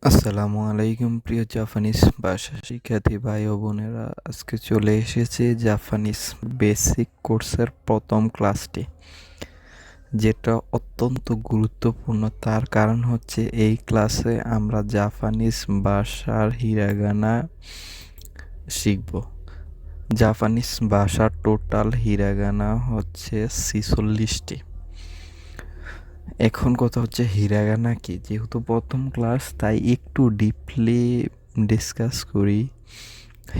আসসালামু আলাইকুম প্রিয় জাপানিজ ভাষা শিক্ষার্থী ভাই ও বোনেরা, আজকে চলে এসেছে জাপানিজ বেসিক কোর্সের প্রথম ক্লাসটি, যেটা অত্যন্ত গুরুত্বপূর্ণ। তার কারণ হচ্ছে এই ক্লাসে আমরা জাপানিজ ভাষার হিরাগানা শিখব। জাপানিজ ভাষার টোটাল হিরাগানা হচ্ছে 46টি। এখন কথা হচ্ছে হিরাগানা কি, যেহেতু প্রথম ক্লাস তাই একটু ডিপলি ডিসকাস করি।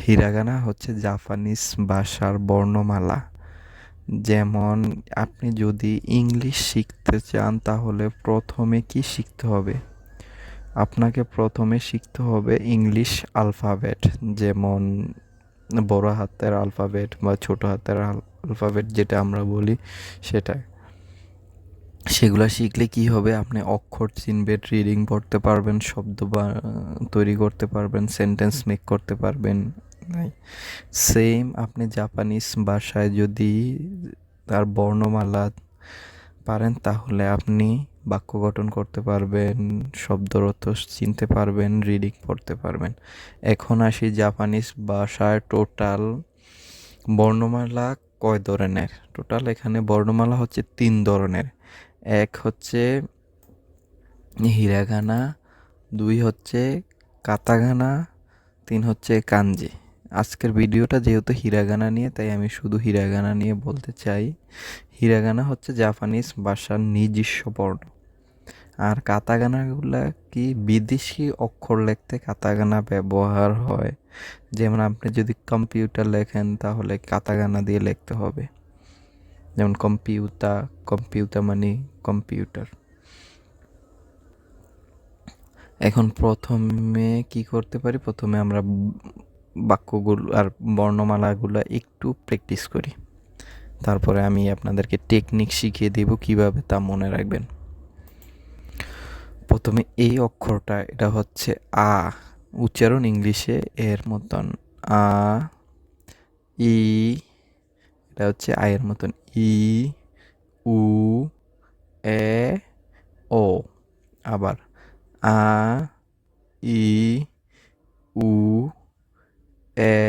হিরাগানা হচ্ছে জাপানিজ ভাষার বর্ণমালা। যেমন আপনি যদি ইংলিশ শিখতে চান তাহলে প্রথমে কি শিখতে হবে? আপনাকে প্রথমে শিখতে হবে ইংলিশ আলফাবেট, যেমন বড় হাতের আলফাবেট বা ছোট হাতের আলফাবেট যেটা আমরা বলি সেটা। সেগুলো শিখলে কি হবে, আপনি অক্ষর চিনবেন, রিডিং পড়তে পারবেন, শব্দ তৈরি করতে পারবেন, সেন্টেন্স মেক করতে পারবেন। সেম আপনি জাপানিজ ভাষায় যদি তার বর্ণমালা পারেন তাহলে আপনি বাক্য গঠন করতে পারবেন, শব্দের অর্থ চিনতে পারবেন, রিডিং পড়তে পারবেন। এখন আসি জাপানিজ ভাষায় টোটাল বর্ণমালা কয় ধরনের। টোটাল এখানে বর্ণমালা হচ্ছে 3 ধরনের। এক হচ্ছে হিরাগানা, 2 হচ্ছে কাতাগানা, 3 হচ্ছে কাঞ্জি। আজকের ভিডিওটা যেহেতু হিরাগানা নিয়ে, তাই আমি শুধু হিরাগানা নিয়ে বলতে চাই। হিরাগানা হচ্ছে জাপানিজ ভাষার নিজস্ব বর্ণ। আর কাতাগানাগুলা কি, বিদেশি অক্ষর লিখতে কাতাগানা ব্যবহার হয়। যেমন আপনি যদি কম্পিউটার লেখেন তাহলে কাতাগানা দিয়ে লিখতে হবে। যেমন কম্পিউটার, কম্পিউটার মানে কম্পিউটার। এখন প্রথমে কি করতে পারি, প্রথমে আমরা বাক্যগুলো আর বর্ণমালাগুলো একটু প্র্যাকটিস করি, তারপরে আমি আপনাদেরকে টেকনিক শিখিয়ে দেব কিভাবে তা মনে রাখবেন। প্রথমে এই অক্ষরটা, এটা হচ্ছে আ, উচ্চারণ ইংলিশে এর মতন আ। ই, এটা হচ্ছে আয়ের মতন ই। উ, এ, ও। আবার আ, ই, উ, এ,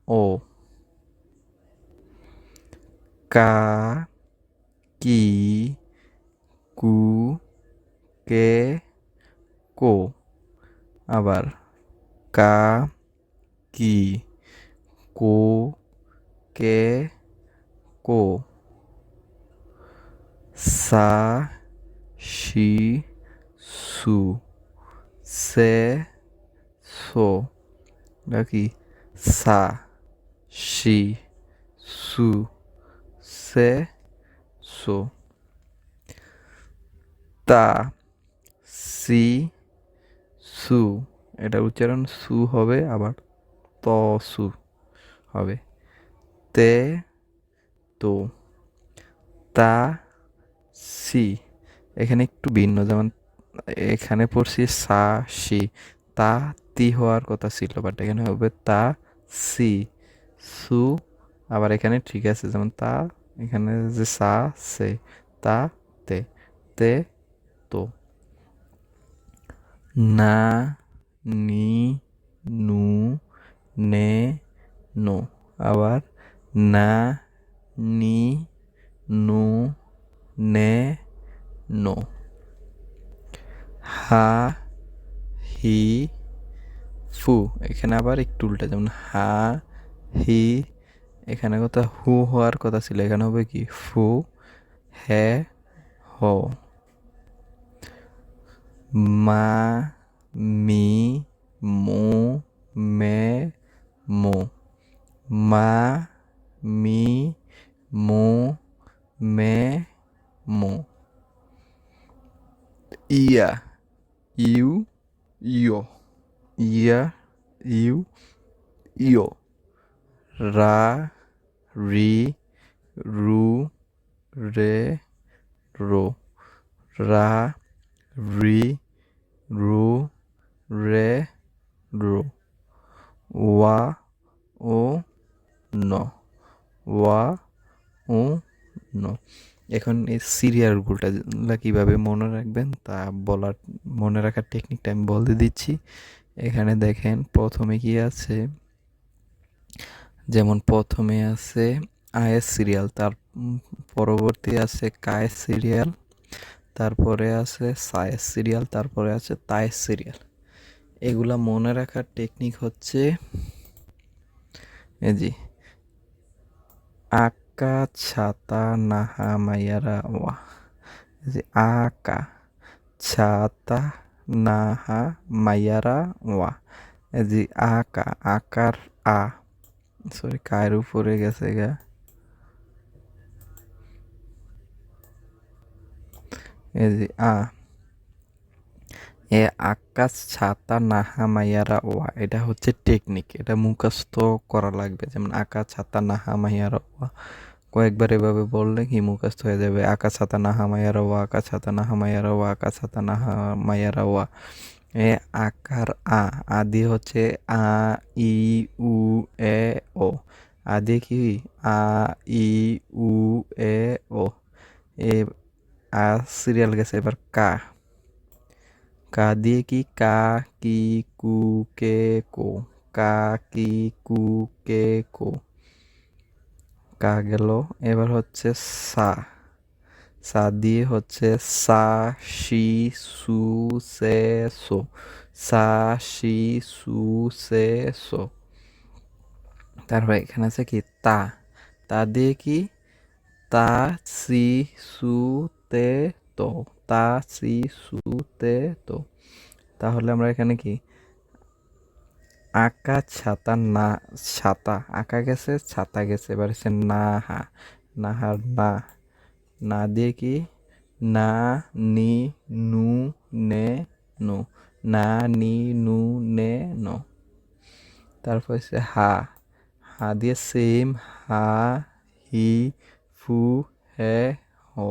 ও। কা, কি, কু, কে, কো। আবার কা, কি, কো, কে, কো। সা, শি, সু, সে, সো। নাকি সা, শি, সু, সে, সো। তা, সি, সু। এটা উচ্চারণ সু হবে, আবার ত সু হবে। তে, তো। তা, সি। এখানে একটু ভিন্ন, যেমন এখানে পড়ছি সা, সি। তা, তি হওয়ার কথা ছিল, বাট এখানে হবে তা, সি, সু। আবার এখানে ঠিক আছে, যেমন তা, এখানে যে সা, সে। তা, তে, তে, তো। না, নি, নু, নে, নো। আবার না, নি, নু, নে, নো। হা, হি, ফু। এখানে আবার একটু উল্টা, যেমন হা, হি। এখানে কথা হু হওয়ার কথা ছিল, এখানে হবে কি ফু, হে, হ। মা, মি, মো, মে, মো। মা, me, Md, May, Md. Yeah, you, ইয়। ইয়া, ইউ, ইয়। রা, রি, রু, রে, রো। রা, রি, রু, রে, রো। ওয়া, ও, ন। ওয়া, ও, ন। এখন এই সিরিয়ালগুলো কীভাবে মনে রাখবেন তা বলার মনে রাখার টেকনিকটা আমি বলতে দিচ্ছি। এখানে দেখেন প্রথমে কি আছে, যেমন প্রথমে আছে আয়েস সিরিয়াল, তার পরবর্তী আছে কায়েস সিরিয়াল, তারপরে আছে সায়েস সিরিয়াল, তারপরে আছে তায়েস সিরিয়াল। এগুলা মনে রাখার টেকনিক হচ্ছে এই যে আকা ছাতা নাহা মাইয়ারা ওয়া, এই যে আকা ছাতা নাহা মাইয়ারা ওয়া, এই যে আকা, আকার আ, সরি কায়ের উপরে গেছে গা, এই যে এ আকাশ ছাতা নাহা মাইয়ারা ওয়া, এটা হচ্ছে টেকনিক, এটা মুখস্থ করা লাগবে। যেমন আকাশ ছাতা নাহা মাইয়ারা ওয়া, কয়েকবার এভাবে বললে কি মুখস্থ হয়ে যাবে। আকাশ ছাতা নাহা মাইয়ারা ওয়া, আকাশ ছাতা নাহা মাইয়ারা ওয়া, আকাশ ছাতা নাহা মাইয়ারা ওয়া। এ আকার আ দিয়ে হচ্ছে আ ই উ এ ও, আ দিয়ে কি আ ই উ এ ও। এ আ সিরিয়াল গেছে, এবার কা, কা দিয়ে কি কা কি কু কে কো, কা কি কু কে কো, কা গেল। এবার হচ্ছে সা, সা দিয়ে হচ্ছে সা শি সু সে সো, সা শি সু সে সো। তারপরে এখানে আছে কি তা, তা দিয়ে কি তা সি সু তে তো, তা সি সু তে তো। তাহলে আমরা এখানে কি আকা ছাতা না, ছাতা আঁকা গেছে, ছাতা গেছে, এবার হচ্ছে নাহা, নাহার না, না দিয়ে কি না নি নু নে নো, না নি নু নে নো। তারপর হচ্ছে হা, হা দিয়ে সেম হা হি ফু হে হো।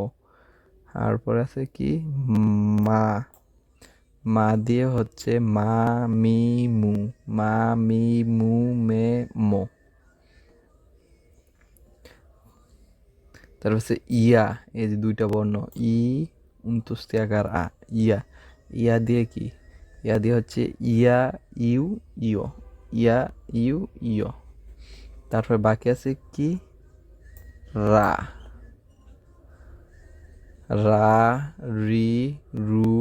তারপর আছে কি মা, মা দিয়ে হচ্ছে মা মি মু, মা মি মু মে মো। তারপর হচ্ছে ইয়া, এই যে দুইটা বর্ণ ই উনতুস্তি আকার আ, ইয়া, ইয়া দিয়ে কি ইয়া দিয়ে হচ্ছে ইয়া ইউ ইয়, ইয়া ইউ ইয়। তারপর বাকি আছে কি রা, রা রি রু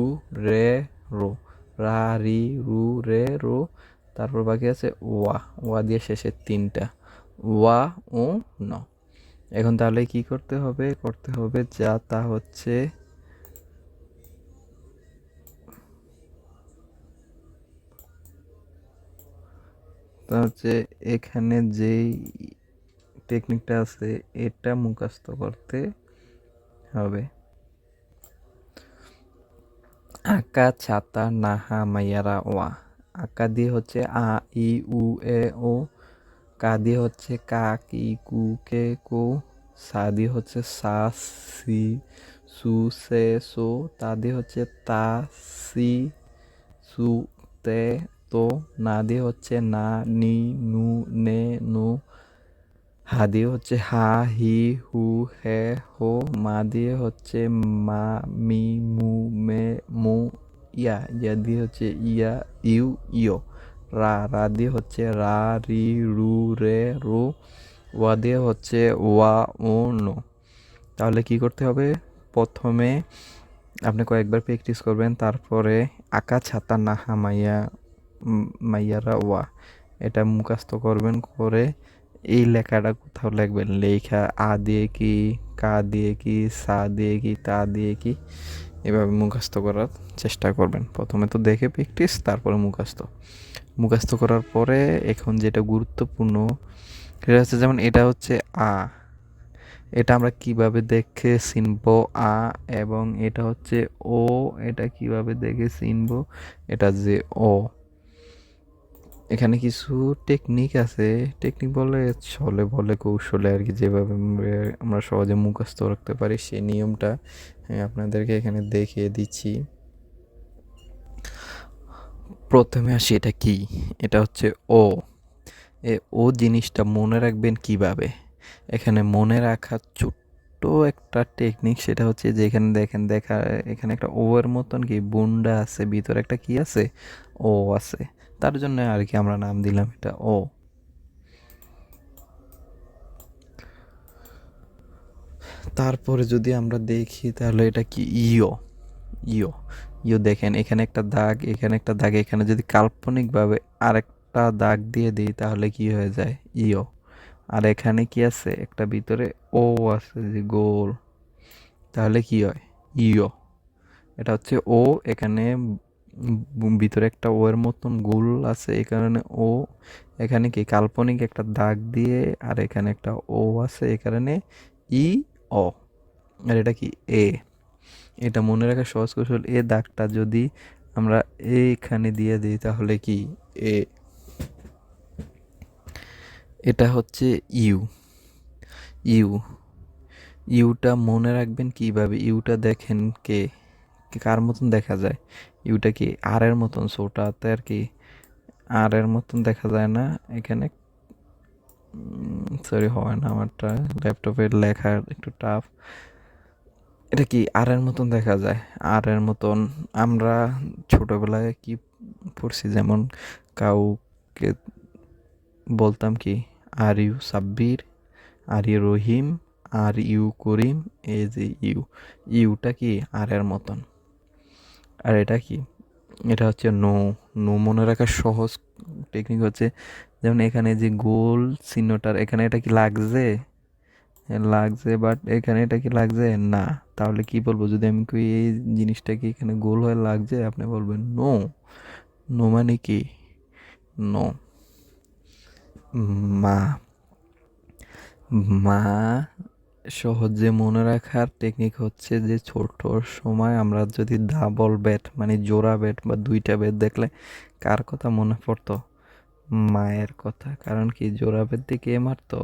রে রো, রা রি রু রে রো। তারপর বাকি আছে ওয়া, ওয়া দিয়ে শেষে তিনটা ওয়া ও ন। এখন তাহলে কি করতে হবে, করতে হবে যা তা হচ্ছে এখানে যেই টেকনিকটা আছে এটা মুখস্থ করতে হবে। আকা ছাতা নাহা মাইয়ারা ওয়া, আকা দিয়ে হচ্ছে আ ই উ এ ও, কা দিয়ে হচ্ছে কা কি কু কে কো, সা দিয়ে হচ্ছে সা সি সু সে সো, তা দিয়ে হচ্ছে তা সি সু তে তো, না দিয়ে হচ্ছে না নি নু নে নো, হা দিয়ে হচ্ছে হা হি হু হে হো, মা দিয়ে হচ্ছে মা মি মু মে মো, ইয়া, ইয়া দিয়ে হচ্ছে ইয়া ইউ ইয়। রা, রা দিয়ে হচ্ছে রা রি রু রে রো, ওয়া দিয়ে হচ্ছে ওয়া ও নো। তাহলে কি করতে হবে, প্রথমে আপনি কয়েকবার প্র্যাকটিস করবেন, তারপরে আকা ছাতা নাহা মাইয়ারা ওয়া এটা মুখস্থ করবেন, করে এই লেখাটা কোথাও লিখবেন, লেখা আ দিয়ে কি, কা দিয়ে কি, সা দিয়ে কি, তা দিয়ে কি, এভাবে মুখস্থ করার চেষ্টা করবেন। প্রথমে তো দেখে প্র্যাকটিস, তারপরে মুখস্থ। মুখস্থ করার পরে এখন যেটা গুরুত্বপূর্ণ সেটা হচ্ছে, যেমন এটা হচ্ছে আ, এটা আমরা কিভাবে দেখে চিনবো আ, এবং এটা হচ্ছে ও, এটা কিভাবে দেখে চিনবো এটা যে ও। এখানে কিছু টেকনিক আছে, টেকনিক বলে ছলে বলে কৌশলে আর কি, যেভাবে আমরা সহজে মুখস্থ রাখতে পারি সেই নিয়মটা আপনাদেরকে এখানে দেখিয়ে দিচ্ছি। প্রথমে আসি, এটা কি, এটা হচ্ছে ও। ও জিনিসটা মনে রাখবেন কিভাবে, এখানে মনে রাখার ছোট্ট একটা টেকনিক, সেটা হচ্ছে যে এখানে দেখেন এখানে একটা ও এর মতন কি বুন্ডা আছে, ভিতরে একটা কি আছে, ও আছে। তার জন্য আর কি আমরা নাম দিলাম এটা ও। তারপরে যদি আমরা দেখি তাহলে এটা কি ইও। ইও ইও দেখেন এখানে একটা দাগ, এখানে একটা দাগ, এখানে যদি কাল্পনিকভাবে আরেকটা দাগ দিয়ে দিই তাহলে কি হয়ে যায়, ইও। আর এখানে কি আছে, একটা ভিতরে ও আছে যে গোল, তাহলে কি হয়, ইও। এটা হচ্ছে ও, এখানে ভিতরে একটা ও এর মতন গোল আছে, এই কারণে ও। এখানে কি কাল্পনিক একটা দাগ দিয়ে, আর এখানে একটা ও আছে, এই কারণে ই অ। আর এটা কি এ। এটা মনে রাখা সহজ কৌশল, এ দাগটা যদি আমরা এইখানে দিয়ে দিই তাহলে কি এ। এটা হচ্ছে ইউ। ইউ ইউটা মনে রাখবেন কিভাবে, ইউটা দেখেন কার মতন দেখা যায়, ইউটা কি আর এর মতন, ছোটাতে আর কি আর এর মতন দেখা যায় না এখানে। সরি, হয় না আমারটা, ল্যাপটপের লেখা একটু টাফ। এটা কি আর এর মতন দেখা যায়, আর এর মতন। আমরা ছোটবেলায় কি পড়ছি, যেমন কাউকে বলতাম কি, are you Sabbir, are you Rahim, are you Karim, এই যে ইউ, ইউটা কি আর এর মতন। আর এটা কি, এটা হচ্ছে নো। নো মনে রাখার সহজ টেকনিক হচ্ছে, যেমন এখানে যে গোল চিহ্নটার এখানে এটা কি লাগছে, লাগছে, বাট এখানে এটা কি লাগছে না। তাহলে কি বলবো, যদি আমি কই এই জিনিসটা কি এখানে গোল হয়ে লাগছে, আপনি বলবেন নো। নো মানে কি, নো। মা। মা সহজে মনে রাখার টেকনিক হচ্ছে যে ছোট সময় আমরা যদি ডাবল ব্যাট মানে জোড়া ব্যাট বা দুইটা ব্যাট দেখলে কার কথা মনে পড়তো, মায়ের কথা। কারণ কি জোড়া ব্যাট দিয়ে কে মারতো,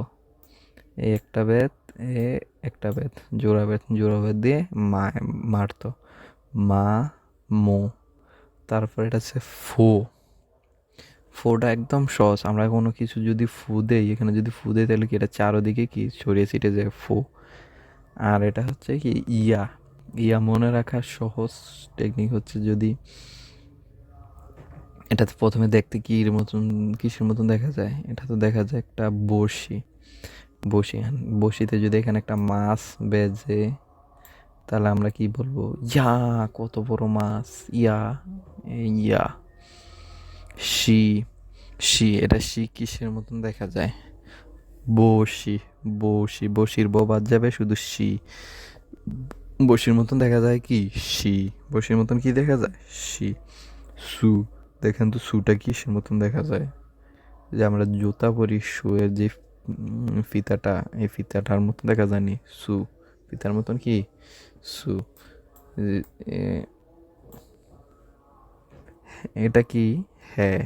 এই একটা ব্যাট, এ একটা ব্যাট, জোড়া ব্যাট দিয়ে মা মারতো। মা, মো। তারপর এটা হচ্ছে ফো। ফোটা একদম সহজ, আমরা কোনো কিছু যদি ফু দেই, এখানে যদি ফু দেই তাহলে কি এটা চারোদিকে কি ছড়িয়ে ছিটে যায়, ফো। আর এটা হচ্ছে কি ইয়া। ইয়া মনে রাখার সহজ টেকনিক হচ্ছে, যদি এটা তো প্রথমে দেখতে কিসের মতন দেখা যায়, এটা তো দেখা যায় একটা বড়শি। বড়শিতে যদি এখানে একটা মাছ বেজে, তাহলে আমরা কি বলবো, ইয়া, কত বড় মাছ, ইয়া। ইয়া। শি। এটা কিসের মতন দেখা যায়, বসি। বসির ব বাদ যাবে, শুধু বসির মতন দেখা যায় কি, বসির মতন কি দেখা যায়, সু। দেখেন তো সুটা কিসের মতন দেখা যায়, যে আমরা জুতা পরি, শুয়ের যে ফিতাটা, এই ফিতাটার মতন দেখা যায়নি, ফিতার মতন কি, সু। এটা কি, হ্যাঁ।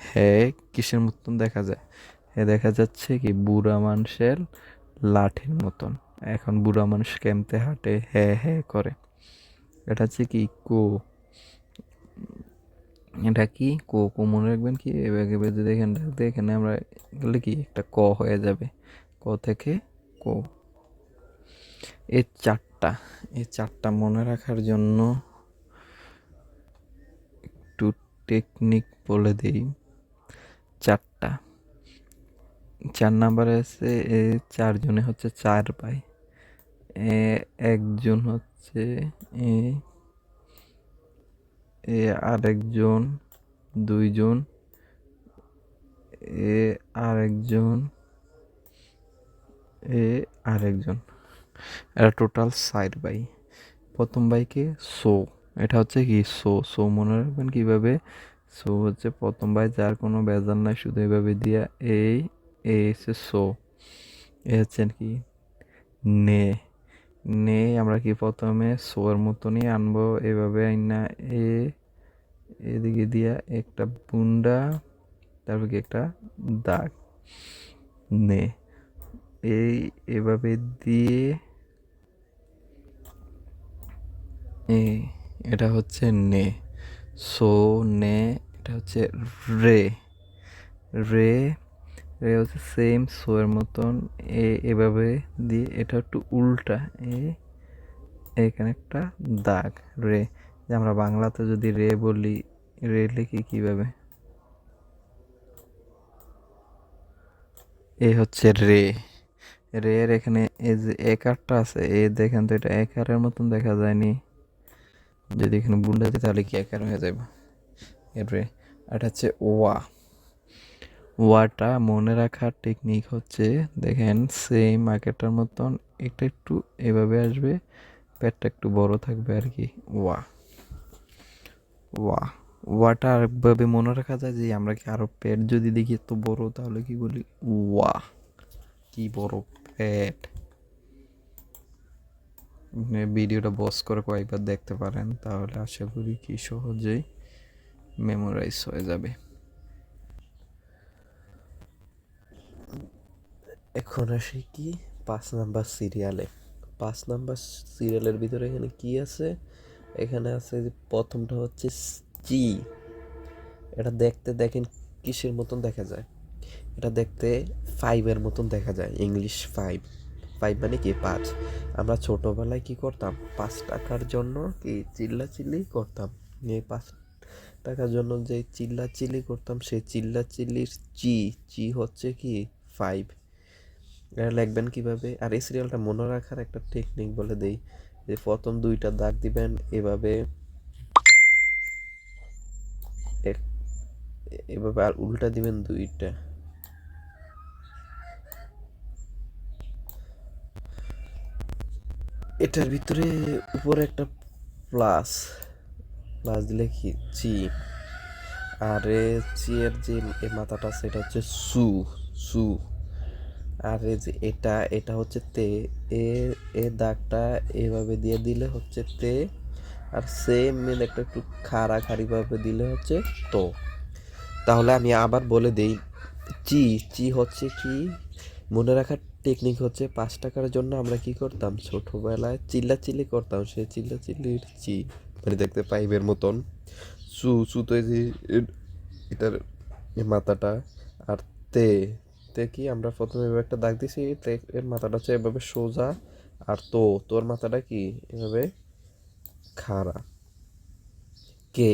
হ্যাঁ কিসের মতন দেখা যায়, হ্যাঁ দেখা যাচ্ছে কি বুড়া মানুষের লাঠির মতন। এখন বুড়া মানুষ কেমতে হাঁটে, হ্যাঁ হ্যাঁ করে। এটা হচ্ছে কি কো। এটা কি কো। মনে রাখবেন কি, এবার যদি এখানে এখানে আমরা গেলে কি একটা ক হয়ে যাবে, ক থেকে কো। এই চারটা মনে রাখার জন্য একটু টেকনিক বলে দিই। চারটা, 4 নাম্বারে আছে, এ চারজনে হচ্ছে 4 ভাই, একজন হচ্ছে এ, আরেকজন, দুইজন, এ আরেকজন, এ আরেকজন, এটা টোটাল 4 ভাই। প্রথম ভাইকে সো, এটা হচ্ছে কি মনে রাখবেন কিভাবে, হচ্ছে প্রথম ভাই, যার কোনো বেজাল নাই, শুধু এভাবে দিয়া এই এসে এ হচ্ছে কি নে। আমরা কি প্রথমে এর মতনই আনবো, এভাবে আইনা এ এদিকে দিয়া একটা বুন্ডা, তারপর কি একটা দাগ, নে। এভাবে দিয়ে এ, এটা হচ্ছে নে। নে। এটা হচ্ছে রে। রে রে হচ্ছে সেম সো এর মতন, এভাবে দিয়ে এটা একটু উল্টা, এখানে একটা দাগ রে, যে আমরা বাংলাতে যদি রে বলি, রে লিখি কিভাবে, এ হচ্ছে রে, রে এর এখানে এই যে একারটা আছে, দেখেন তো এটা একারের মতন দেখা যায়নি, যদি এখানে বুন্ডা দিই তাহলে কি একার হয়ে যাবে, এর রে। আর এটা হচ্ছে ওয়া, ওয়াটা মনে রাখার টেকনিক হচ্ছে, দেখেন সেম আগেরটার মতন, একটা একটু এভাবে আসবে, পেটটা একটু বড় থাকবে আর কি, ওয়া, ওয়া। ওয়াটা আরেকভাবে মনে রাখা যায় যে আমরা কি আরো পেট যদি দেখি এত বড় তাহলে কি বলি, ওয়া, কি বড় পেট। ভিডিওটা বস করে কয়েকবার দেখতে পারেন, তাহলে আশা করি কি সহজেই মেমোরাইজ হয়ে যাবে। এখন আসি কি 5 নাম্বার সিরিয়ালে। 5 নাম্বার সিরিয়ালের ভিতরে এখানে কি আছে, এখানে আছে যে প্রথমটা হচ্ছে চি। এটা দেখতে দেখেন কিসের মতন দেখা যায়, এটা দেখতে 5-এর মতন দেখা যায়, ইংলিশ 5। 5 মানে কি 5। আমরা ছোটবেলায় কি করতাম, 5 টাকার জন্য কি চিল্লাচিল্লি করতাম, এই 5 টাকার জন্য যে চিল্লাচিল্লি করতাম, সেই চিল্লাচিল্লির চি, চি হচ্ছে কি 5। এটা লিখবেন কিভাবে, আর এই সিরিয়ালটা মনে রাখার একটা টেকনিক বলে দেই, যে প্রথম 2টা দাগ দিবেন এভাবে, এভাবে, আর উল্টা দিবেন 2টা। এটার ভিতরে উপরে একটা প্লাস, প্লাস দিলে কি চি, আর চি এর যে মাথাটা আছে এটা হচ্ছে সু, সু। আর এই যে এটা, এটা হচ্ছে তে, এ, এ দাগটা এভাবে দিয়ে দিলে হচ্ছে তে, আর সেম একটা একটু খাড়াখাড়ি ভাবে দিলে হচ্ছে তো। তাহলে আমি আবার বলে দেই, চি, চি হচ্ছে কি, মনে রাখার টেকনিক হচ্ছে 5 টাকার জন্য আমরা কি করতাম, ছোটবেলায় চিল্লাচিল্লি করতাম, সেই চিল্লাচিল্লির চি, মানে দেখতে পাইপের মতন। সু, সু তো এই যে এটার মাথাটা, আর তে, তে কি আমরা প্রথমে এভাবে একটা দাগ দিছি, তে এর মাথাটা হচ্ছে এভাবে সোজা, আর তো, তোর মাথাটা কি এভাবে খাড়া। কে,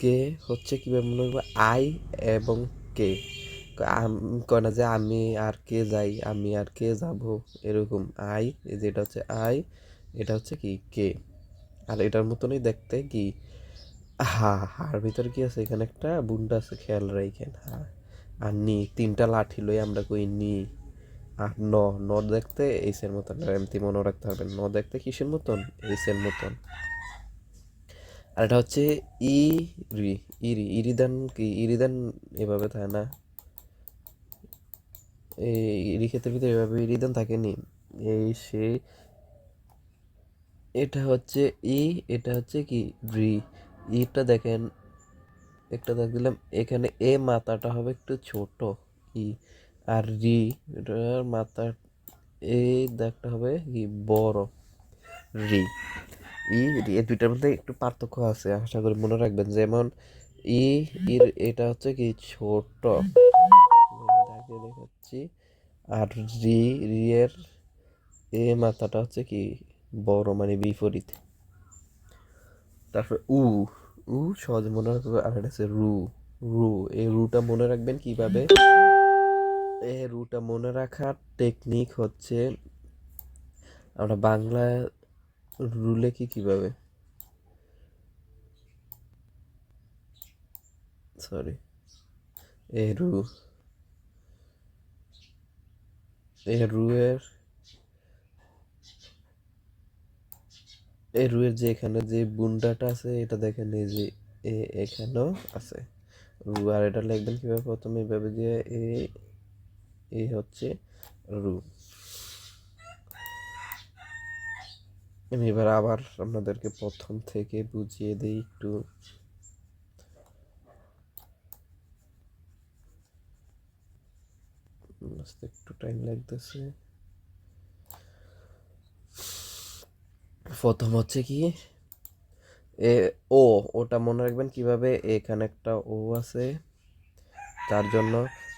কে হচ্ছে কিভাবে মনে করবো, আই এবং কে, কয় না যে আমি আর কে যাই, আমি আর কে যাব, এরকম আই, যেটা হচ্ছে আই, এটা হচ্ছে কি কে। আর এটার মতনই দেখতে কি হা, হার ভিতরে কি আছে, এখানে একটা বুনটা আছে, খেয়াল রাখেন, হা। আর নি, 3টা লাঠি লই আমরা কই নি। আর ন, ন দেখতে এইসের মতন, এমতি মনে রাখতে পারবেন, ন দেখতে কিসের মতন, এইসের মতন। আর এটা হচ্ছে ই, রি, ইরি, ইরিদান কি, ইরিদান এভাবে থাকে না, এই ইরি ক্ষেত্রের ভিতরে এভাবে ইরিদান থাকেনি, এই সে, এটা হচ্ছে ই, এটা হচ্ছে কি রি। ইটা দেখেন, একটা দাগ দিলাম এখানে, এ মাথাটা হবে একটু ছোট, ই, আর রি, এটার মাথা, এই দাগটা হবে কি বড়, রি। ই, রি, এই দুইটার মধ্যে একটু পার্থক্য আছে, আশা করি মনে রাখবেন। যেমন ই, ইর এটা হচ্ছে কি ছোট, দাগ দিয়ে দেখাচ্ছি, আর রি, রি এর এ মাথাটা হচ্ছে কি বড়, মানে বিপরীত। তারপর উ, উ সহজে মনে রাখবে। আর এটা হচ্ছে রু, রু, এই রুটা মনে রাখবেন কিভাবে, এই রুটা মনে রাখার টেকনিক হচ্ছে, আমরা বাংলায় রু লিখি কিভাবে, সরি, এ রু, এ রু এর, এই রুয়ের যে এখানে যে বুনটাটা আছে, এটা দেখেন এই যে এখানেও আছে রু। আর এটা লিখবেন কিভাবে, প্রথমে এভাবে দিয়ে এ হচ্ছে রু। আমি এবার আবার আপনাদেরকে প্রথম থেকে বুঝিয়ে দিই একটু, আসতে একটু টাইম লাগতেছে। প্রথম হচ্ছে কি এ, ও, ওটা মনে রাখবেন কিভাবে, এখানে একটা ও আছে, তার জন্য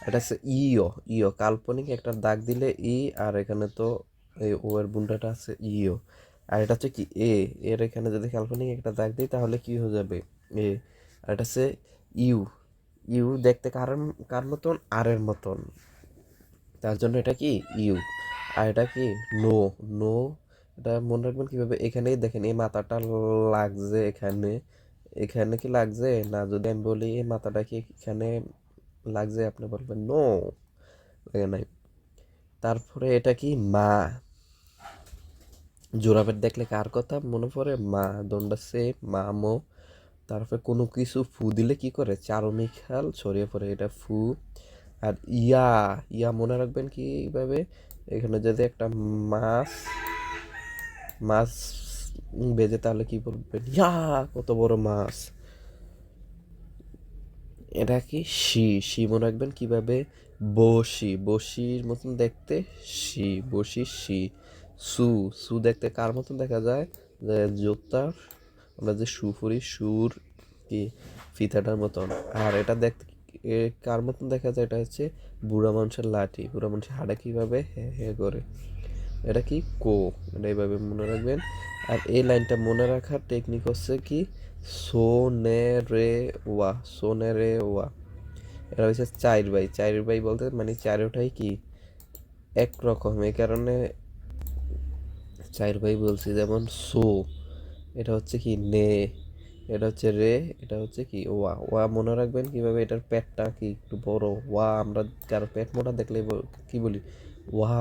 এটা হচ্ছে ইও। ইও কাল্পনিক একটা দাগ দিলে ই, আর এখানে তো এই ও এর বুনটাটা আছে ইও। আর এটা হচ্ছে কি এ, এর এখানে যদি কাল্পনিক একটা দাগ দিই তাহলে কি হয়ে যাবে এ। আর এটা হচ্ছে ইউ। ইউ দেখতে কার কার মতন, আর এর মতন, তার জন্য এটা কি ইউ। আর এটা কি নো। নো এটা মনে রাখবেন কিভাবে, এখানেই দেখেন এই মাথাটা লাগছে এখানে, এখানে কি লাগছে না, যদি আমি বলি এই মাথাটা কি এখানে লাগছে, আপনি বলবেন নো, লাগে নাই। তারপরে এটা কি মা। জোড়াফের দেখলে কার কথা মনে পড়ে, মা। দণ্ডা সে মা মো। তারপরে কোনো কিছু ফু দিলে কি করে, চারমিখাল ছড়িয়ে পড়ে, এটা ফু। আর ইয়া, ইয়া মনে রাখবেন কিভাবে, এখানে যদি একটা মাছ, মাছ বেজে তাহলে কি বলবেন, ইয়া কত বড় মাছ। এটা কি শি। শি মনে রাখবেন কিভাবে, বসি। বসির মতন দেখতে শি, বসি শি। সু। সু দেখতে কার মতন দেখা যায়, যে জোতার, আমরা যে শু পরি সুর কি ফিতাটার মতন। আর এটা দেখতে কার মতন দেখা যায়, এটা হচ্ছে বুড়া মানুষের লাঠি। বুড়া মানুষের হাঁটা কিভাবে হে হে করে, এটা কি কো। এটা এইভাবে মনে রাখবেন। আর এই লাইনটা মনে রাখার টেকনিক হচ্ছে কি, সো নে রে ওয়া, সো নে রে ওয়া। এটা হচ্ছে চার বাই। চার বাই বলতে মানে চারোটাই কি একরকম, এই কারণে চার বাই বলছি। যেমন সো, এটা হচ্ছে কি নে, এটা হচ্ছে রে, এটা হচ্ছে কি ওয়া। ওয়া মনে রাখবেন কিভাবে, এটার পেটটা কি একটু বড়। ওয়া আমরা কারো পেট মোটা দেখলে কি বলি, ওয়া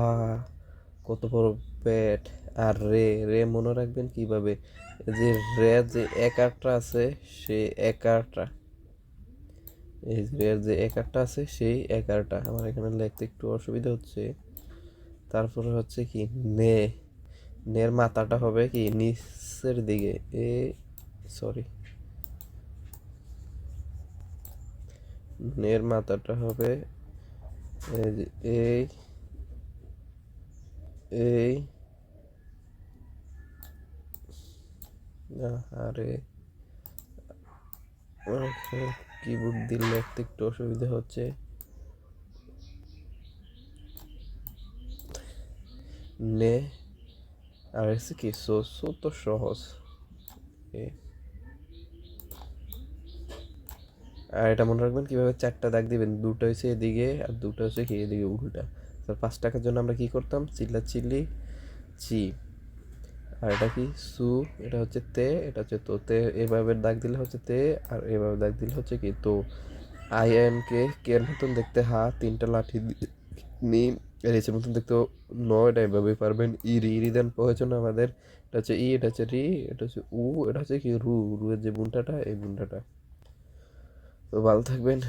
কত বড় পেট। আর রে, রে মনে রাখবেন কিভাবে, এই যে রে যে একারটা আছে, সেই একারটা, এই যে রের যে একারটা আছে সেই একারটা। আমার এখানে লিখতে একটু অসুবিধা হচ্ছে। তারপরে হচ্ছে কি নে। নের মাথাটা হবে কি নিচের দিকে, এ সরি, নের মাথাটা হবে এই যে এই, এই, আরে কিবোর্ড দিয়ে লিখতে একটু অসুবিধা হচ্ছে। নে, আর হচ্ছে কি সো। সো তো সহজ। এ, আর এটা মনে রাখবেন কিভাবে, চারটা দাগ দিবেন, দুটো হচ্ছে এদিকে আর দুটো হচ্ছে কি এদিকে উল্টা। তো 5 টাকার জন্য আমরা কি করতাম, চিল্লা চিল্লি চি। আর এটা কি সু, এটা হচ্ছে তে, এটা হচ্ছে তো। তে এভাবে দাগ দিলে হচ্ছে তে, আর এভাবে দাগ দিলে হচ্ছে কি তো। আই এন কে, কে এর মতন দেখতে হা, তিনটা লাঠি নি, রেচের মতন দেখতে ন, এটা এভাবেই পারবেন। ই রি, রি দেন প্রয়োজন আমাদের, এটা হচ্ছে ই, এটা হচ্ছে রি, এটা হচ্ছে উ, এটা হচ্ছে কি রু। রু এর যে বুনটাটা, এই বুনটাটা। তো ভালো থাকবেন।